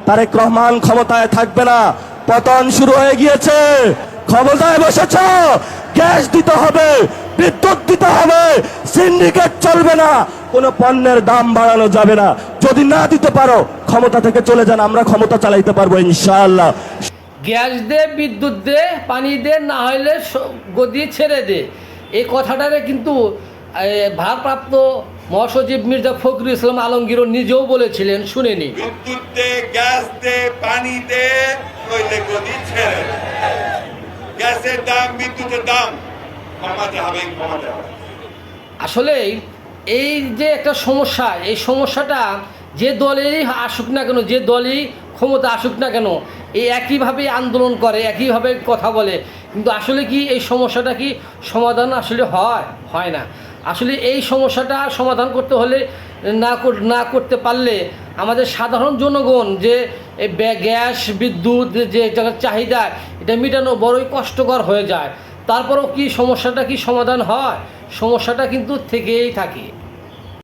তারেক রহমান ক্ষমতায় থাকবে না, পতন শুরু হয়ে গিয়েছে। ক্ষমতায় বসেছ, গ্যাস দিতে হবে, বিদ্যুৎ দিতে হবে, সিন্ডিকেট চলবে না, কোনো পণ্যের দাম বাড়ানো যাবে না। যদি না দিতে পারো ক্ষমতা থেকে চলে যান, আমরা ক্ষমতা চালাইতে পারবো ইনশাআল্লাহ। গ্যাস দে, বিদ্যুৎ দে, পানি দে, না হলে গদি ছেড়ে দে, এই কথাটারে কিন্তু ভারপ্রাপ্ত মহাসচিব মির্জা ফখরুল ইসলাম আলমগীর নিজেও বলেছিলেন, শুনেনি। বিদ্যুৎ দে, গ্যাস দে, পানি দে, নইলে গদি ছেড়ে দে। গ্যাসের দাম, বিদ্যুতের দাম কমাতে হবে, কমাতে হবে। আসলে এই যে একটা সমস্যা, এই সমস্যাটা যে দলেরই আসুক না কেন, যে দলই ক্ষমতা আসুক না কেন, এই একইভাবে আন্দোলন করে, একইভাবে কথা বলে, কিন্তু আসলে কি এই সমস্যাটা কি সমাধান আসলে হয় না। আসলে এই সমস্যাটা সমাধান করতে হলে না করতে পারলে আমাদের সাধারণ জনগণ যে গ্যাস, বিদ্যুৎ যে চাহিদা, এটা মেটানো বড়ই কষ্টকর হয়ে যায়। তারপরেও কি সমস্যাটা কি সমাধান হয়? সমস্যাটা কিন্তু থেকেই থাকে।